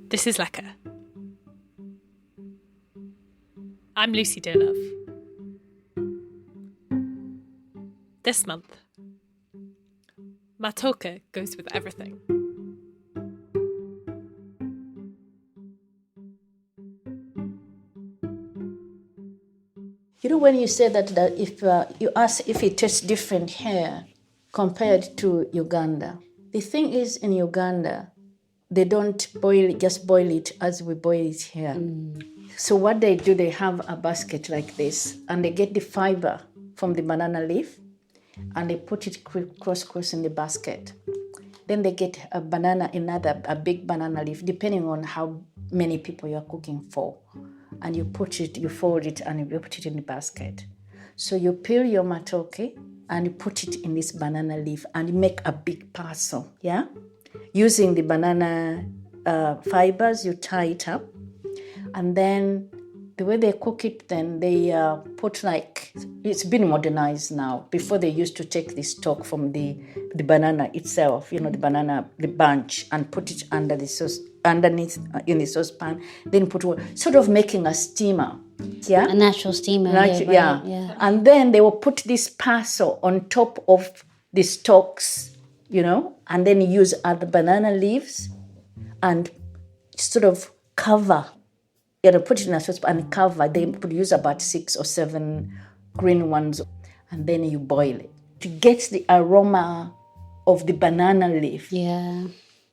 This is Lekker. I'm Lucy Dearlove. This month, Matooke goes with everything. You know, when you say that if you ask if it tastes different here compared to Uganda, the thing is in Uganda, they don't just boil it as we boil it here. So what they do, they have a basket like this, and they get the fiber from the banana leaf, and they put it cross in the basket. Then they get a big banana leaf, depending on how many people you're cooking for. And you fold it, and you put it in the basket. So you peel your matooke, and you put it in this banana leaf, and you make a big parcel, yeah? Using the banana fibers, you tie it up. And then the way they cook it, then they put it's been modernized now. Before they used to take the stalk from the banana itself, the bunch, and put it underneath in the saucepan, then put sort of making a steamer. Yeah? A natural steamer. Yeah. And then they will put this parcel on top of the stalks, and then use other banana leaves and sort of cover. Put it in a saucepan and cover. They would use about 6 or 7 green ones, and then you boil it to get the aroma of the banana leaf. Yeah.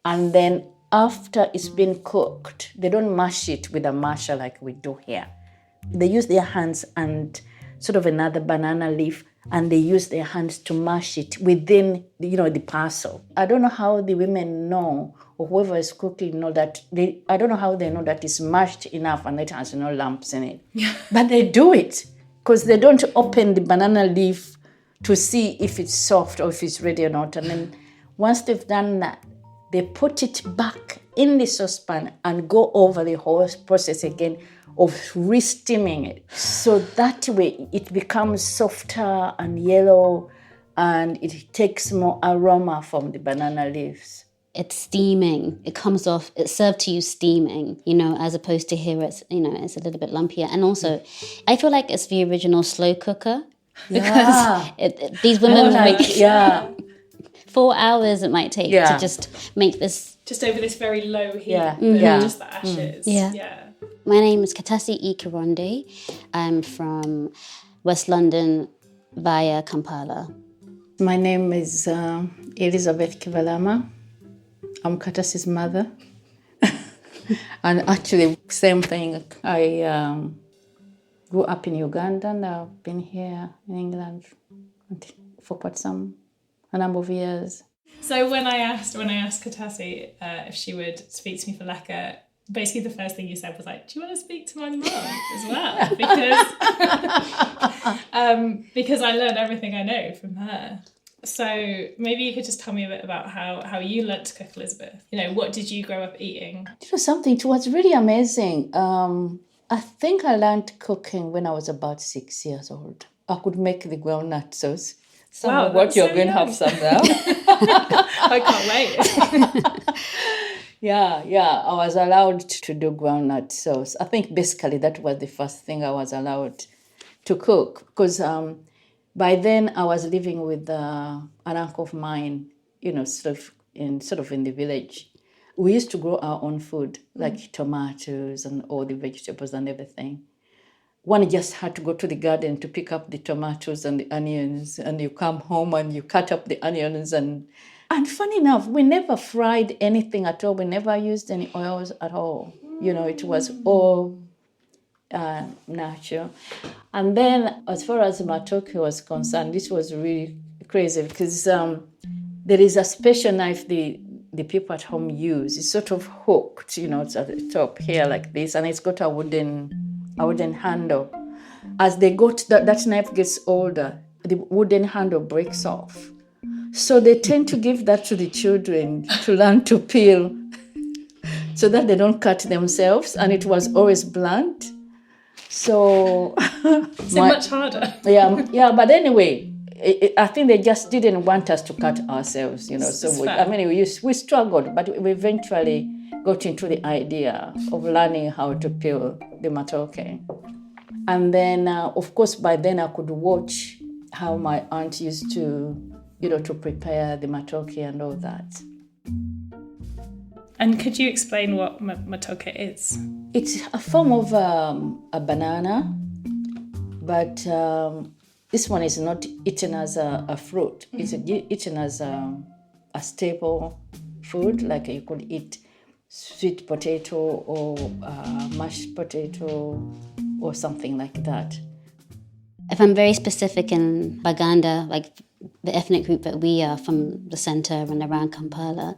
And then after it's been cooked, they don't mash it with a masher like we do here. They use their hands and sort of another banana leaf, and they use their hands to mash it within, the parcel. I don't know how the women know, or whoever is cooking know that. I don't know how they know that it's mashed enough and it has no lumps in it. Yeah. But they do it because they don't open the banana leaf to see if it's soft or if it's ready or not. And then once they've done that, they put it back in the saucepan and go over the whole process again of re-steaming it. So that way it becomes softer and yellow, and it takes more aroma from the banana leaves. It's steaming. It comes off, it's served to you steaming, as opposed to here it's, it's a little bit lumpier. And also, I feel like it's the original slow cooker. Because these women make 4 hours it might take to just make this. Just over this very low heat, just the ashes. Yeah. My name is Katasi E. Kironde. I'm from West London via Kampala. My name is Elizabeth Kibalama. I'm Katasi's mother. And actually, same thing. I grew up in Uganda, and I've been here in England for a number of years. So when I asked Katasi if she would speak to me for Lekker, basically the first thing you said was like, do you want to speak to my mum as well? Because I learned everything I know from her. So maybe you could just tell me a bit about how you learnt to cook, Elizabeth. What did you grow up eating? It was really amazing. I think I learned cooking when I was about 6 years old. I could make the groundnut sauce. What you're going to have some now. I can't wait. Yeah, I was allowed to do groundnut sauce. I think basically that was the first thing I was allowed to cook, because by then I was living with an uncle of mine, sort of in the village. We used to grow our own food, like tomatoes and all the vegetables and everything. One just had to go to the garden to pick up the tomatoes and the onions, and you come home and you cut up the onions. And funny enough, we never fried anything at all. We never used any oils at all. It was all natural. And then as far as Matooke was concerned, this was really crazy because there is a special knife the people at home use. It's sort of hooked, it's at the top here like this, and it's got a wooden handle. As that knife gets older, the wooden handle breaks off. So they tend to give that to the children to learn to peel so that they don't cut themselves, and it was always blunt. So much harder. Yeah, but anyway, I think they just didn't want us to cut ourselves, So we struggled, but we eventually got into the idea of learning how to peel the matooke. And then, of course, by then I could watch how my aunt used to, to prepare the matooke and all that. And could you explain what matooke is? It's a form of a banana, but this one is not eaten as a fruit. It's eaten as a staple food, like you could eat sweet potato or mashed potato or something like that. If I'm very specific in Baganda, like the ethnic group that we are from the centre and around Kampala,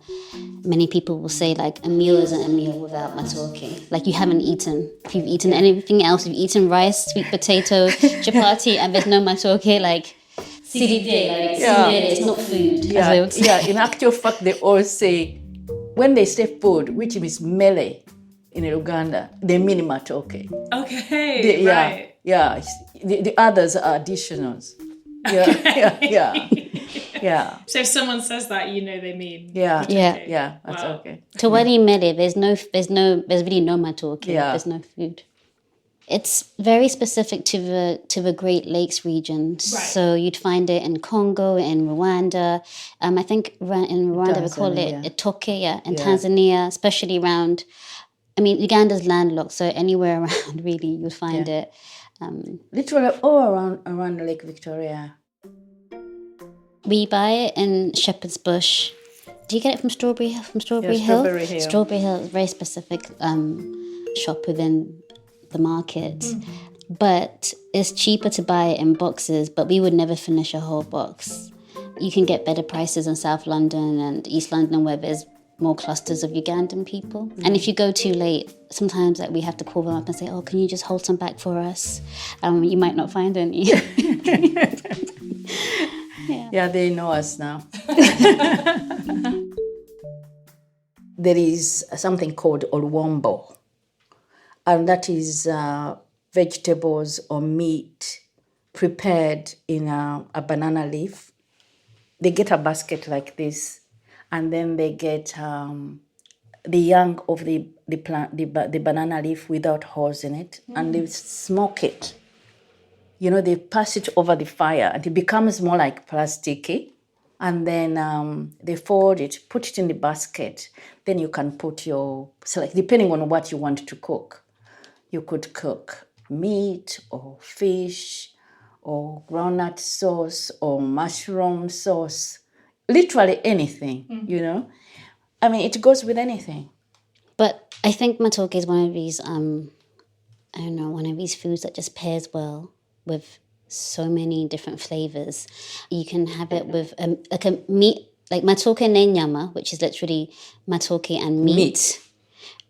many people will say like a meal isn't a meal without matooke. Like you haven't eaten. If you've eaten anything else, you've eaten rice, sweet potato, chapati, and there's no matooke, like it's not food. Yeah. In actual fact, they all say, when they say food, which is mele in Uganda, they mean matooke. Okay, right. Yeah. The others are additionals. Yeah. So if someone says that, they mean yeah, that's okay. Tawari mele, there's really no matooke. Yeah. There's no food. It's very specific to the Great Lakes region. Right. So you'd find it in Congo, in Rwanda. I think in Rwanda we call it etoke, in Tanzania, especially around. Uganda's landlocked, so anywhere around really you'll find it. Literally all around Lake Victoria. We buy it in Shepherd's Bush. Do you get it from Strawberry Hill? Strawberry Hill, a very specific shop within the market. But it's cheaper to buy it in boxes, but we would never finish a whole box. You can get better prices in South London and East London where there's more clusters of Ugandan people. And if you go too late, sometimes we have to call them up and say, can you just hold some back for us? You might not find any. Yeah, they know us now. There is something called olwombo, and that is vegetables or meat prepared in a banana leaf. They get a basket like this, and then they get the young of the plant, the banana leaf without holes in it, and they smoke it. They pass it over the fire, and it becomes more like plasticky. And then they fold it, put it in the basket. Then you can put depending on what you want to cook. You could cook meat or fish or groundnut sauce or mushroom sauce. Literally anything, it goes with anything. But I think matooke is one of these, one of these foods that just pairs well with so many different flavors. You can have it with a meat, like matooke ne nyama, which is literally matooke and meat.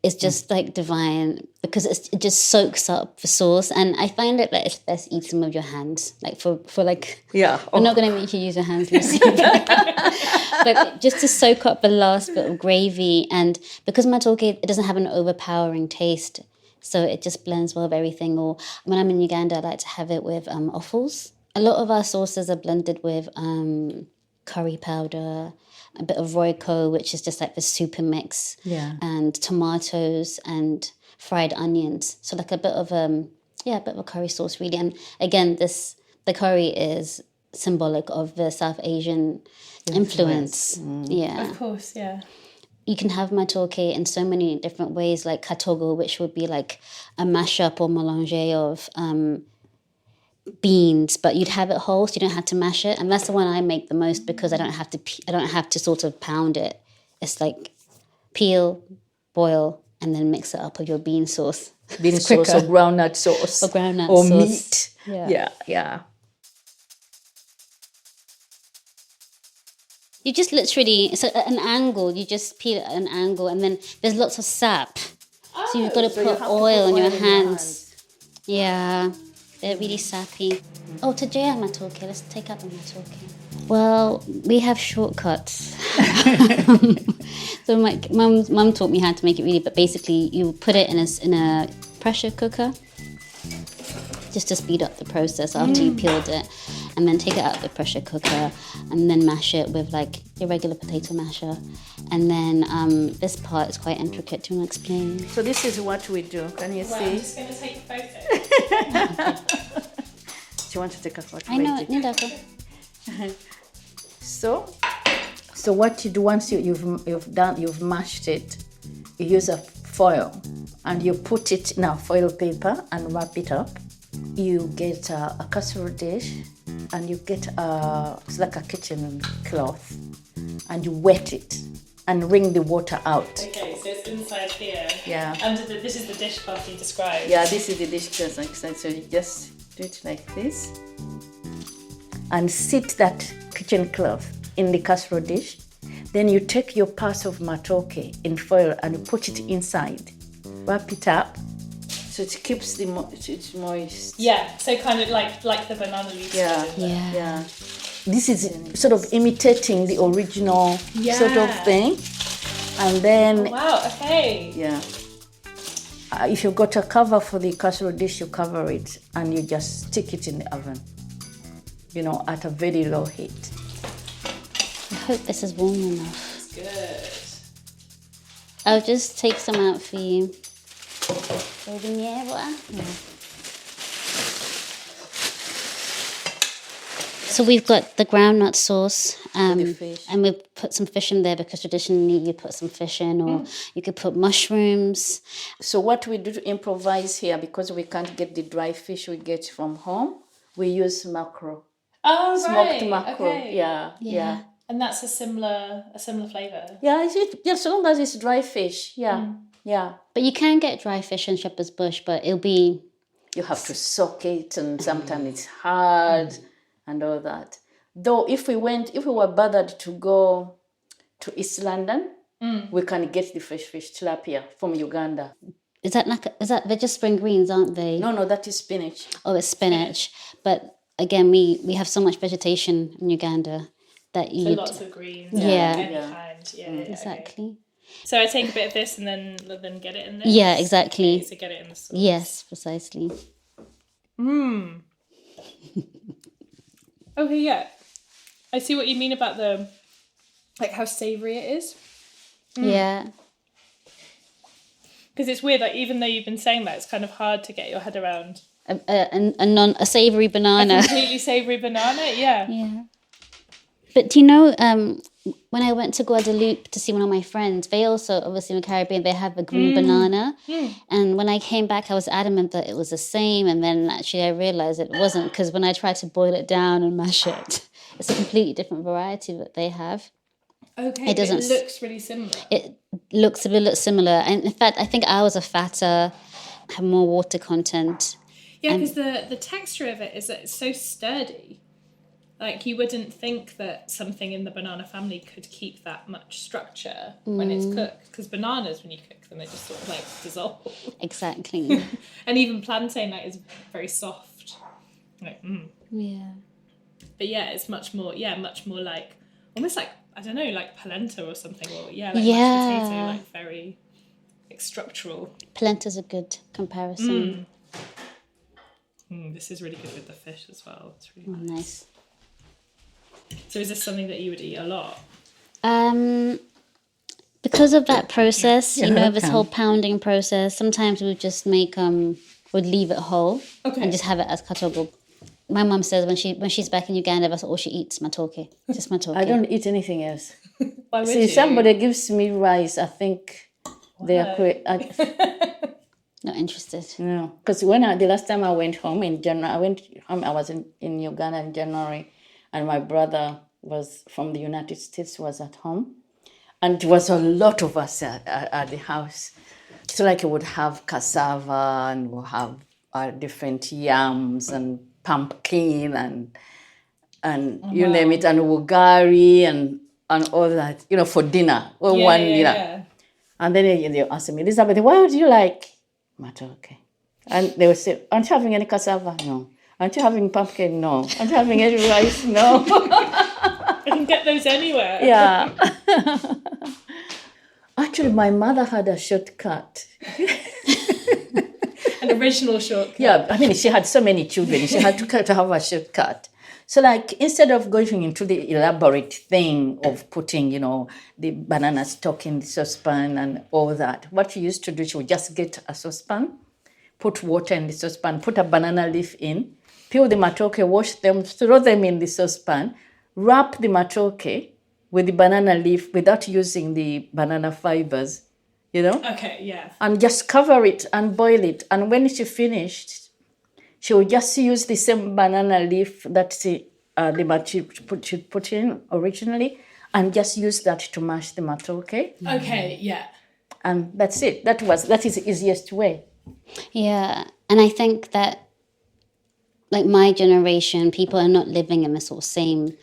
It's just like divine because it just soaks up the sauce. And I find it like it's best eaten with your hands. Like for I'm not going to make you use your hands, Lucy. But just to soak up the last bit of gravy. And because matooke, it doesn't have an overpowering taste. So it just blends well with everything. Or when I'm in Uganda, I like to have it with offals. A lot of our sauces are blended with curry powder, a bit of royco, which is just like the super mix, and tomatoes and fried onions. So like a bit of a curry sauce really. And again, the curry is symbolic of the South Asian influence. Yeah, of course, yeah. You can have matooke in so many different ways, like katogo, which would be like a mashup or melange of beans, but you'd have it whole, so you don't have to mash it. And that's the one I make the most because I don't have to sort of pound it. It's like peel, boil, and then mix it up with your bean sauce. Bean sauce or groundnut sauce. Or meat. Yeah. You just literally, it's an angle, you just peel it at an angle, and then there's lots of sap. So you've got to put oil in your hands. Yeah, they're really sappy. Oh, tajea matooke, let's take out the matooke. Well, we have shortcuts. So my mum taught me how to make it really, but basically you put it in a pressure cooker just to speed up the process after you peeled it. and then take it out of the pressure cooker and then mash it with like your regular potato masher. And then this part is quite intricate. Do you want to explain? So this is what we do. Can you Well, I'm see? just going to take a photo. Do you want to take a photo? I know, Wait. Nidako. So what you do once you've mashed it, you use a foil and you put it in a foil paper and wrap it up. You get a casserole dish and you get it's like a kitchen cloth and you wet it and wring the water out. Okay, so it's inside here. Yeah. This is the dishcloth you described. Yeah, this is the dishcloth. Like that. So you just do it like this and sit that kitchen cloth in the casserole dish. Then you take your pass of matooke in foil and you put it inside. Wrap it up so it keeps it's moist. Yeah, so kind of like the banana leaves. Yeah. This is sort of imitating the original sort of thing. And then, Wow, okay. yeah. If you've got a cover for the casserole dish, you cover it and you just stick it in the oven, at a very low heat. I hope this is warm enough. Good. I'll just take some out for you. Baby, yeah, what? So we've got the groundnut sauce, the fish. and we've put some fish in there because traditionally you put some fish in, or you could put mushrooms. So what we do to improvise here, because we can't get the dry fish we get from home, we use mackerel. Oh, Smoked right. mackerel. Okay. Yeah. And that's a similar flavour. Yeah, so long as it's dry fish. Yeah. But you can get dry fish in Shepherd's Bush, but it'll be... You have to soak it, and sometimes it's hard and all that. Though if we were bothered to go to East London, we can get the fresh fish tilapia from Uganda. They're just spring greens, aren't they? No, that is spinach. Oh, it's spinach. But again, we have so much vegetation in Uganda that So you... lots of greens. Yeah. Any kind. Yeah, Exactly. Okay. So I take a bit of this and then get it in this? Yeah, exactly. Okay, so get it in the sauce. Yes, precisely. Okay, yeah. I see what you mean about how savoury it is. Yeah. Because it's weird, even though you've been saying that, it's kind of hard to get your head around. A savoury banana. A completely savoury banana, yeah. Yeah. But do you know, when I went to Guadeloupe to see one of my friends, they also, obviously in the Caribbean, they have a green banana. And when I came back, I was adamant that it was the same. And then actually I realised it wasn't, because when I tried to boil it down and mash it, it's a completely different variety that they have. Okay, It doesn't- it looks really similar. It looks a bit similar. And in fact, I think ours are fatter, have more water content. Yeah, because the texture of it is that it's so sturdy. Like, you wouldn't think that something in the banana family could keep that much structure when it's cooked. Because bananas, when you cook them, they just sort of dissolve. Exactly. And even plantain is very soft. Yeah. But yeah, it's much more like, almost like, I don't know, like polenta or something. Or mashed potato, very structural. Polenta's a good comparison. This is really good with the fish as well. It's really Oh, nice. So is this something that you would eat a lot? Because of that process, this okay. whole pounding process, sometimes we would just make would leave it whole and just have it as katogo. My mum says when she's back in Uganda, that's all she eats, matooke. Just matooke. I don't eat anything else. Why would See, you? somebody gives me rice, I think they are Not interested. No, because the last time I went home in January, I was in Uganda in January, and my brother was from the United States, was at home, and there was a lot of us at the house. So we would have cassava, and we'll have different yams and pumpkin and you name it, and wugari and all that, for dinner. Yeah. And then they asked me, Elizabeth, what would you like? Matooke. And they would say, aren't you having any cassava? No. Aren't you having pumpkin? No. Aren't you having any rice? No. I can get those anywhere. Yeah. Actually, my mother had a shortcut. An original shortcut. Yeah, I mean, she had so many children. She had to have a shortcut. So like instead of going into the elaborate thing of putting, the banana stock in the saucepan and all that, what she used to do, she would just get a saucepan, put water in the saucepan, put a banana leaf in, peel the matooke, wash them, throw them in the saucepan, wrap the matooke with the banana leaf without using the banana fibers, Okay, yeah. and just cover it and boil it. And when she finished, she would just use the same banana leaf that she put in originally, and just use that to mash the matooke. Okay, yeah. And that's it. That is the easiest way. Yeah. And I think that, like my generation, people are not living in the sort of same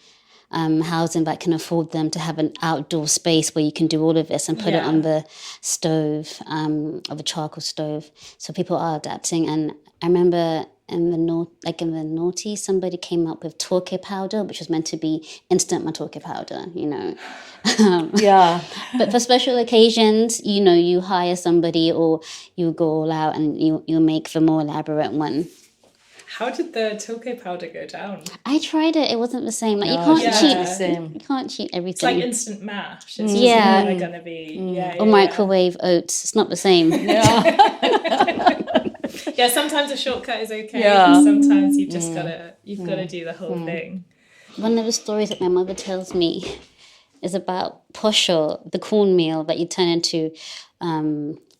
housing that can afford them to have an outdoor space where you can do all of this and put it on the stove, or the charcoal stove. So people are adapting. And I remember in the noughties, somebody came up with toke powder, which was meant to be instant matooke powder, Yeah. But for special occasions, you hire somebody or you go all out and you make the more elaborate one. How did the toke powder go down? I tried it. It wasn't the same. Like, No, you can't it's cheat. not the same. You can't cheat everything. It's like instant mash. It's Yeah. never going to be... or microwave oats. It's not the same. Yeah, sometimes a shortcut is okay. Yeah. Sometimes you've just got to do the whole thing. One of the stories that my mother tells me is about posho, the cornmeal that you turn into,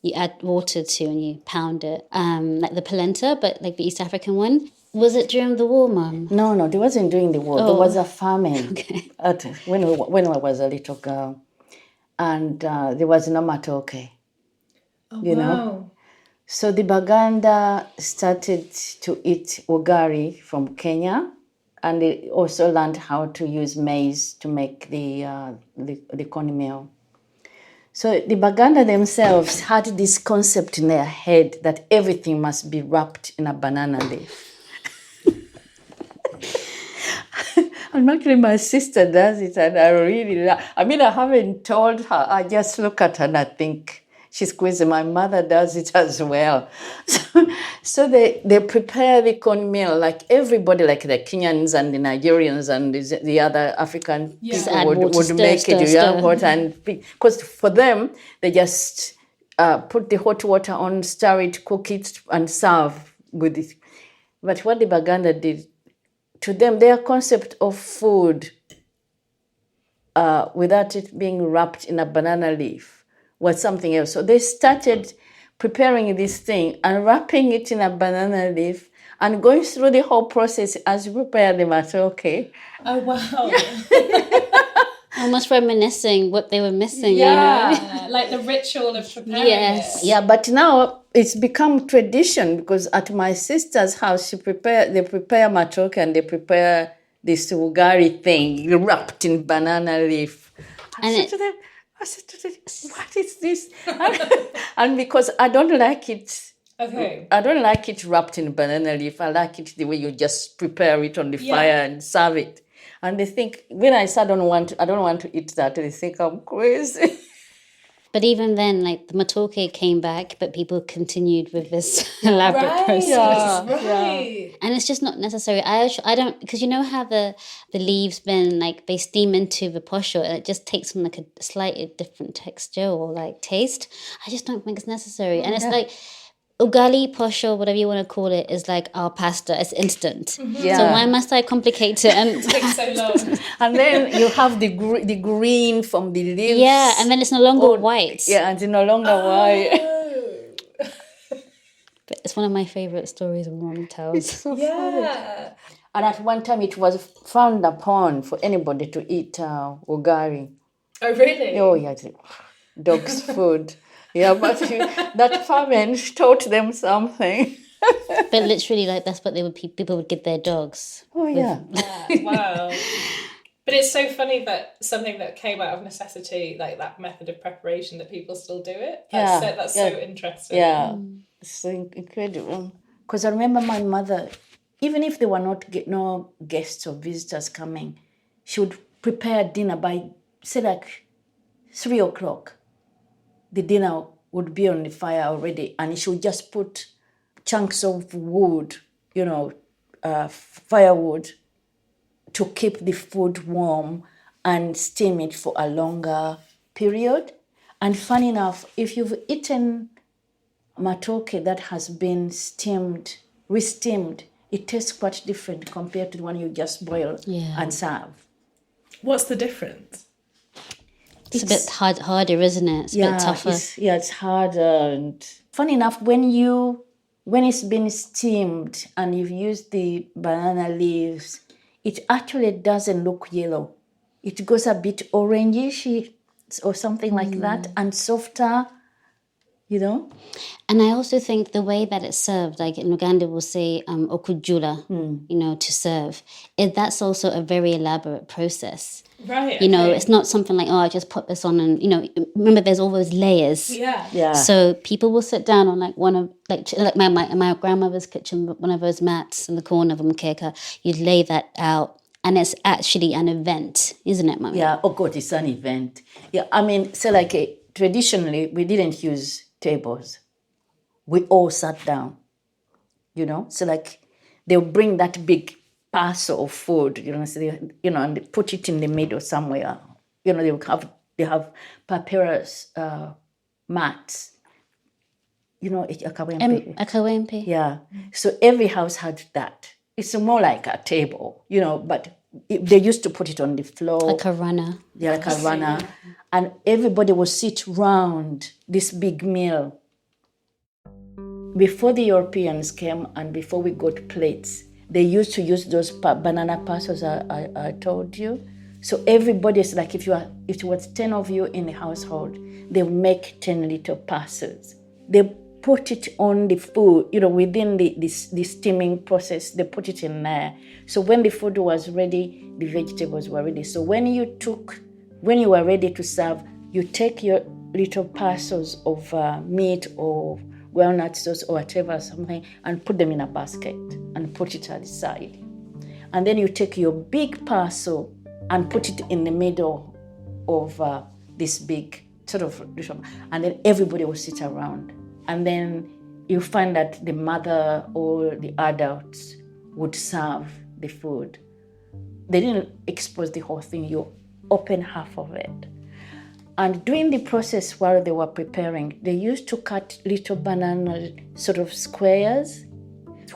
you add water to and you pound it, like the polenta, but like the East African one. Was it during the war, Mum? No, there wasn't during the war. There was a famine when I was a little girl, and there was no matooke. Oh, you know. So the Baganda started to eat ugali from Kenya, and they also learned how to use maize to make the cornmeal. So the Baganda themselves had this concept in their head that everything must be wrapped in a banana leaf. And actually my sister does it, and I really I haven't told her. I just look at her and I think she's crazy. My mother does it as well. So they prepare the cornmeal like everybody, like the Kenyans and the Nigerians and the other African people would make it. Water, and because for them, they just put the hot water on, stir it, cook it, and serve with it. But what the Baganda did, to them, their concept of food without it being wrapped in a banana leaf was something else. So they started preparing this thing and wrapping it in a banana leaf and going through the whole process as you prepare the matooke. Oh, wow. Almost reminiscing what they were missing, like the ritual of preparing it. Yeah, but now it's become tradition because at my sister's house, they prepare matooke and they prepare this ugali thing wrapped in banana leaf. I said to them, what is this? And because I don't like it. Okay. I don't like it wrapped in banana leaf. I like it the way you just prepare it on the fire and serve it. And they think, when I say I don't want to eat that, they think I'm crazy. But even then, like the matooke came back, but people continued with this elaborate process. Right. And it's just not necessary. I don't, because you know how the leaves then like they steam into the posho and it just takes them like a slightly different texture or like taste. I just don't think it's necessary. And it's like ugali, posho, whatever you want to call it, is like our pasta. It's instant. Yeah. So why must I complicate it? And It takes so long. And then you have the green from the leaves. yeah, and then it's no longer white. Yeah, and it's no longer white. But it's one of my favourite stories my mom tells. Yeah. And at one time it was frowned upon for anybody to eat ugali. Oh, really? Oh, yeah, dog's food. Yeah, but that famine taught them something. But literally, like that's what people would give their dogs. Oh, yeah. Wow. But it's so funny that something that came out of necessity, like that method of preparation, that people still do it. That's so interesting. Yeah, it's incredible. Because I remember my mother, even if there were no guests or visitors coming, she would prepare dinner by, say, like 3 o'clock. The dinner would be on the fire already, and she would just put chunks of wood, firewood, to keep the food warm and steam it for a longer period. And funny enough, if you've eaten Matooke that has been re-steamed, it tastes quite different compared to the one you just boil and serve. What's the difference? It's a bit harder, isn't it? It's a bit tougher. It's harder. And funny enough, when it's been steamed and you've used the banana leaves, it actually doesn't look yellow. It goes a bit orangish or something like that, and softer, And I also think the way that it's served, like in Uganda we'll say okujula, to serve, that's also a very elaborate process. Right. It's not something like, I just put this on and, remember there's all those layers. Yeah. So people will sit down on like one of, like my grandmother's kitchen, one of those mats in the corner of mkeka, you'd lay that out. And it's actually an event, isn't it, Mummy? Yeah, oh God, it's an event. Yeah, I mean, so traditionally, we didn't use tables. We all sat down, So they'll bring that big parcel of food, so and they put it in the middle somewhere. They have papyrus mats. A kawempe. Yeah. So every house had that. It's more like a table, but they used to put it on the floor. Like a runner. Yeah, like a runner. And everybody would sit round this big meal. Before the Europeans came and before we got plates, they used to use those banana parcels I told you. So everybody's like, if it was 10 of you in the household, they would make 10 little parcels. They put it on the food, within the steaming process, they put it in there. So when the food was ready, the vegetables were ready. So when you were ready to serve, you take your little parcels of meat or walnut sauce or whatever, something, and put them in a basket and put it at the side. And then you take your big parcel and put it in the middle of this big sort of, and then everybody will sit around. And then you find that the mother or the adults would serve the food. They didn't expose the whole thing. You open half of it. And during the process while they were preparing, they used to cut little banana sort of squares,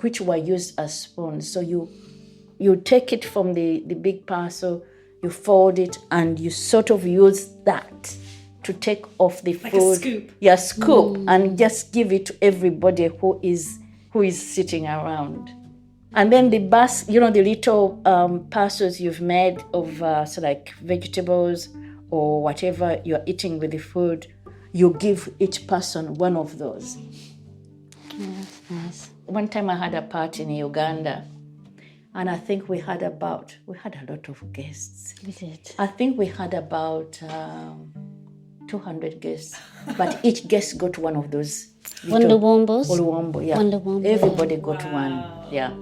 which were used as spoons. So you take it from the big parcel, you fold it, and you sort of use that to take off the food. Like a scoop. Yeah, scoop, and just give it to everybody who is sitting around. And then the little parcels you've made of vegetables or whatever you're eating with the food, you give each person one of those. Yeah, that's nice. One time I had a party in Uganda, and I think we had a lot of guests. We did. I think we had about 200 guests, but each guest got one of those. Oluwombo, yeah. Oluwombo, Everybody got one, yeah.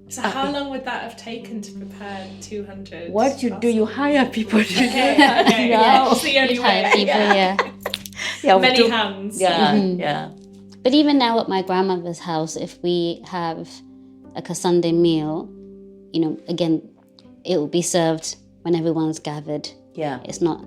So how long would that have taken to prepare 200? What you do, you hire people to do Okay, yeah. It's the only way. Yeah. Many hands. Yeah, yeah. But even now at my grandmother's house, if we have like a Sunday meal, again, it will be served when everyone's gathered. Yeah. It's not,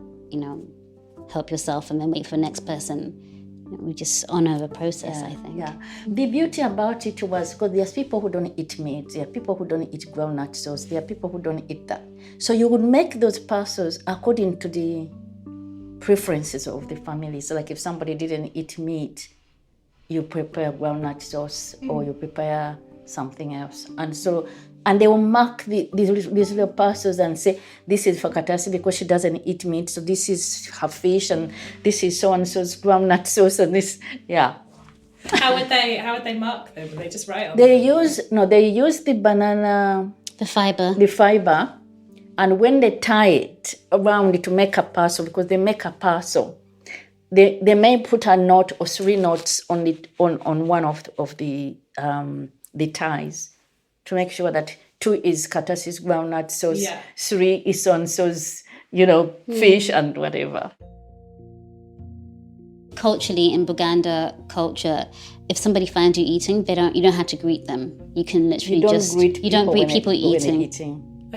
help yourself and then wait for the next person. We just honor the process, I think. Yeah. The beauty about it was because there's people who don't eat meat, there are people who don't eat groundnut sauce, there are people who don't eat that. So you would make those parcels according to the preferences of the family. So like if somebody didn't eat meat, you prepare groundnut sauce or you prepare something else. And they will mark these little parcels and say, this is for Katasi because she doesn't eat meat, so this is her fish, and this is so-and-so's groundnut sauce, and this, yeah. How would they mark them? Would they just write on They use the banana... The fiber, and when they tie it around to make a parcel, because they make a parcel, they may put a knot or 3 knots on one of the ties, to make sure that 2 is Katasi's groundnut sauce, 3 is so-and-so's, fish and whatever. Culturally, in Buganda culture, if somebody finds you eating, you don't have to greet them. You can literally You don't greet people eating.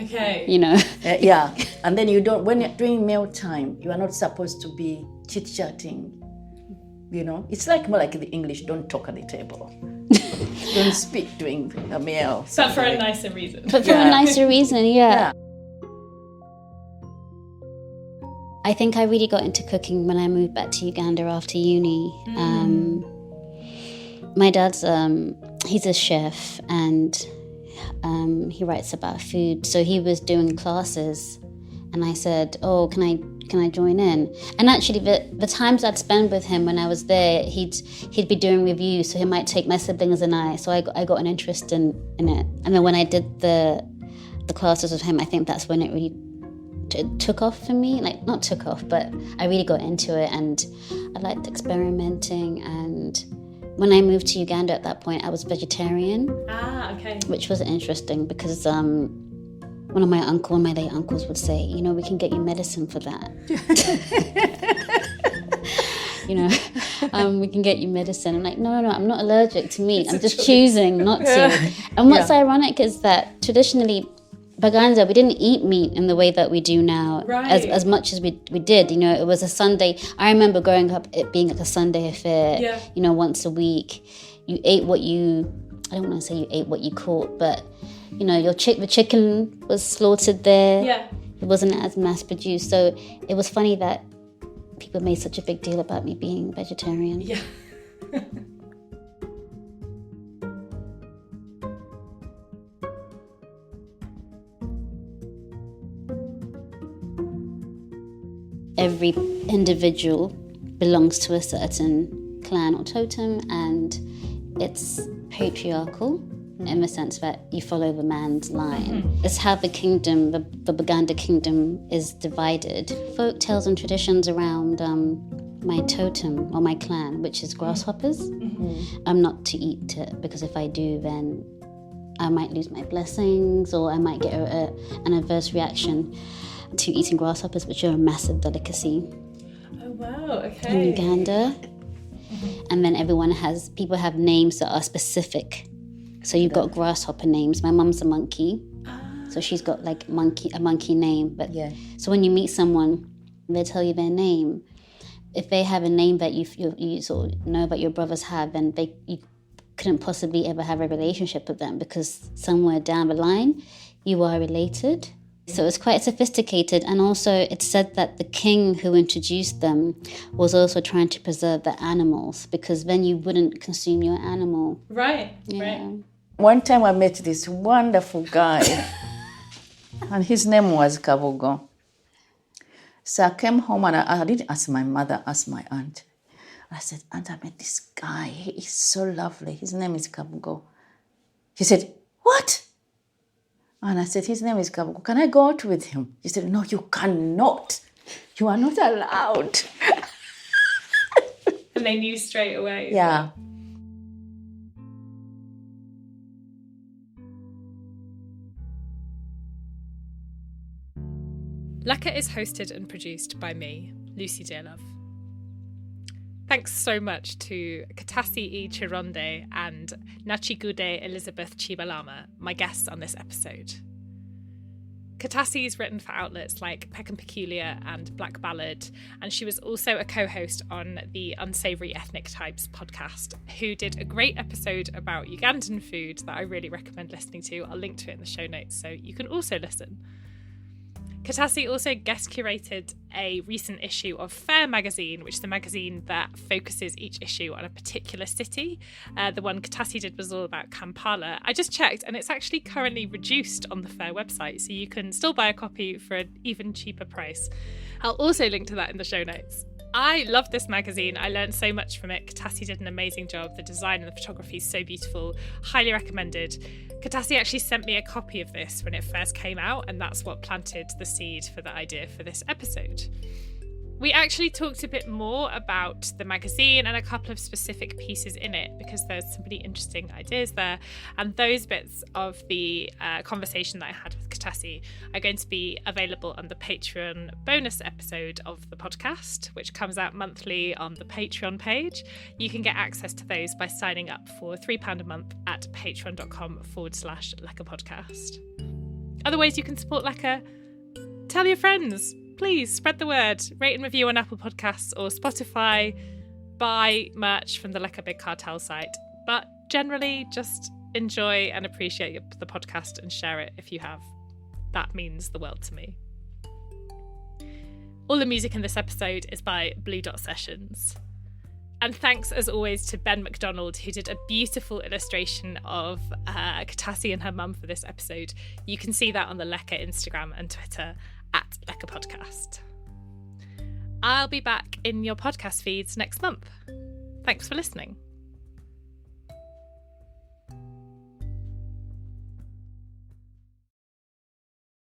Okay. You know. Yeah, and then you don't, when you're doing meal time, you are not supposed to be chit-chatting. You know, it's like more like the English, don't talk at the table. Don't speak during a meal. But for a nicer reason. But for a nicer reason, yeah. I think I really got into cooking when I moved back to Uganda after uni. My dad's, he's a chef, and he writes about food. So he was doing classes, and I said, "Oh, can I join in?" And actually, the times I'd spend with him when I was there, he'd be doing reviews, so he might take my siblings and I. So I got an interest in it. And then when I did the classes with him, I think that's when it really took off for me. Like, not took off, but I really got into it, and I liked experimenting. And when I moved to Uganda at that point, I was vegetarian. Okay. Which was interesting because one of my late uncles would say, you know, we can get you medicine for that. You know, we can get you medicine. I'm like, no, I'm not allergic to meat. I'm just choosing not to. And what's ironic is that traditionally, Baganda, we didn't eat meat in the way that we do now, as much as we did. You know, it was a Sunday. I remember growing up, it being like a Sunday affair. Yeah. You know, once a week, you ate what you. I don't want to say you ate what you caught, but you know, the chicken was slaughtered there. Yeah. It wasn't as mass produced, so it was funny that people made such a big deal about me being vegetarian. Yeah. Every individual belongs to a certain clan or totem, and it's patriarchal in the sense that you follow the man's line. Mm-hmm. It's how the kingdom, the Baganda kingdom, is divided. Folk tales and traditions around my totem or my clan, which is grasshoppers. Mm-hmm. I'm not to eat it, because if I do, then I might lose my blessings, or I might get an adverse reaction to eating grasshoppers, which are a massive delicacy. Oh wow, okay. In Uganda. Mm-hmm. And then people have names that are specific. So you've got grasshopper names. My mum's a monkey, so she's got like a monkey name. But so when you meet someone, they tell you their name. If they have a name that you sort of know that your brothers have, then you couldn't possibly ever have a relationship with them, because somewhere down the line you are related. So it's quite sophisticated, and also it's said that the king who introduced them was also trying to preserve the animals, because then you wouldn't consume your animal. Right, right. One time I met this wonderful guy, and his name was Kabugo. So I came home, and I didn't ask my mother, asked my aunt. I said, "Aunt, I met this guy. He is so lovely. His name is Kabugo." She said, "What?" And I said, "His name is Kabugo. Can I go out with him?" She said, "No, you cannot. You are not allowed." And they knew straight away. Yeah. Leka is hosted and produced by me, Lucy Dearlove. Thanks so much to Katasi E. Kironde and Nakigudde Elizabeth Kibalama, my guests on this episode. Katasi is written for outlets like Peck and Peculiar and Black Ballad, and she was also a co-host on the Unsavoury Ethnic Types podcast, who did a great episode about Ugandan food that I really recommend listening to. I'll link to it in the show notes so you can also listen. Katasi also guest curated a recent issue of Fair magazine, which is the magazine that focuses each issue on a particular city. The one Katasi did was all about Kampala. I just checked, and it's actually currently reduced on the Fair website, so you can still buy a copy for an even cheaper price. I'll also link to that in the show notes. I love this magazine. I learned so much from it. Katasi did an amazing job. The design and the photography is so beautiful. Highly recommended. Katasi actually sent me a copy of this when it first came out, and that's what planted the seed for the idea for this episode. We actually talked a bit more about the magazine and a couple of specific pieces in it, because there's some really interesting ideas there. And those bits of the conversation that I had with Katasi are going to be available on the Patreon bonus episode of the podcast, which comes out monthly on the Patreon page. You can get access to those by signing up for £3 a month at patreon.com/lekapodcast. Other ways you can support Lekker: tell your friends. Please spread the word. Rate and review on Apple Podcasts or Spotify. Buy merch from the Lekker Big Cartel site. But generally, just enjoy and appreciate the podcast and share it if you have. That means the world to me. All the music in this episode is by Blue Dot Sessions. And thanks, as always, to Ben McDonald, who did a beautiful illustration of Katasi and her mum for this episode. You can see that on the Lekker Instagram and Twitter at Lekker Podcast. I'll be back in your podcast feeds next month. Thanks for listening.